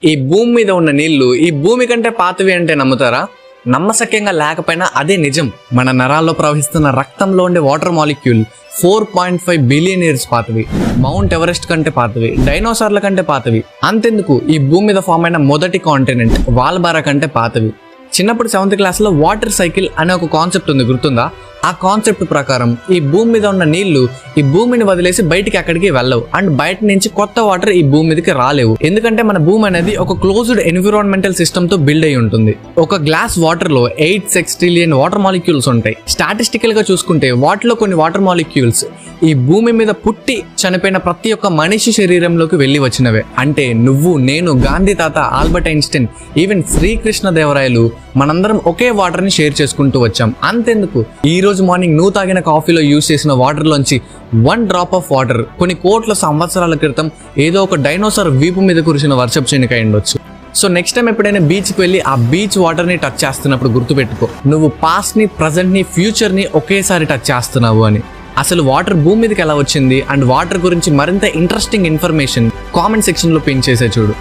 ఈ భూమి మీద ఉన్న నీళ్లు ఈ భూమి కంటే పాతవి అంటే నమ్ముతారా? నమ్మశక్యంగా లేకపోయినా అదే నిజం. మన నరాల్లో ప్రవహిస్తున్న రక్తంలో ఉండే వాటర్ మాలిక్యూల్ 4.5 బిలియన్ ఇయర్స్ పాతవి. మౌంట్ ఎవరెస్ట్ కంటే పాతవి, డైనోసార్ల కంటే పాతవి. అంతెందుకు, ఈ భూమి మీద ఫామ్ అయిన మొదటి కాంటినెంట్ వాల్బారా కంటే పాతవి. చిన్నప్పుడు 7th క్లాస్లో వాటర్ సైకిల్ అనే ఒక కాన్సెప్ట్ ఉంది, గుర్తుందా? ఆ కాన్సెప్ట్ ప్రకారం ఈ భూమి మీద ఉన్న నీళ్లు ఈ భూమిని వదిలేసి బయటికి ఎక్కడికి వెళ్ళవు, అండ్ బయట నుంచి కొత్త వాటర్ ఈ భూమి మీదకి రాలేవు. ఎందుకంటే మన భూమి అనేది ఒక క్లోజ్డ్ ఎన్విరాన్మెంటల్ సిస్టమ్ తో బిల్డ్ అయి ఉంటుంది. ఒక గ్లాస్ వాటర్ లో 8 సెక్స్ట్రిలియన్ వాటర్ మాలిక్యూల్స్ ఉంటాయి. స్టాటిస్టికల్ గా చూసుకుంటే వాటిలో కొన్ని వాటర్ మాలిక్యూల్స్ ఈ భూమి మీద పుట్టి చనిపోయిన ప్రతి ఒక్క మనిషి శరీరంలోకి వెళ్ళి వచ్చినవే. అంటే నువ్వు, నేను, గాంధీ తాత, Albert Einstein, even Srikrishna Devarayalu మనందరం ఒకే వాటర్ ని షేర్ చేసుకుంటూ వచ్చాం. అంతెందుకు, ఈ రోజు మార్నింగ్ నువ్వు తాగిన కాఫీలో యూజ్ చేసిన వాటర్ లోంచి 1 డ్రాప్ ఆఫ్ వాటర్ కొన్ని కోట్ల సంవత్సరాల క్రితం ఏదో ఒక డైనోసార్ వీపు మీద కురిసిన వర్షపు చినుకై ఉండొచ్చు. సో నెక్స్ట్ టైం ఎప్పుడైనా బీచ్కి వెళ్ళి ఆ బీచ్ వాటర్ ని టచ్ చేస్తున్నప్పుడు గుర్తుపెట్టుకో, నువ్వు పాస్ట్ ని, ప్రజెంట్ ని, ఫ్యూచర్ ని ఒకేసారి టచ్ చేస్తున్నావు అని. అసలు వాటర్ భూమి మీదకి ఎలా వచ్చింది అండ్ వాటర్ గురించి మరింత ఇంట్రెస్టింగ్ ఇన్ఫర్మేషన్ కామెంట్ సెక్షన్ లో పిన్ చేసే చూడు.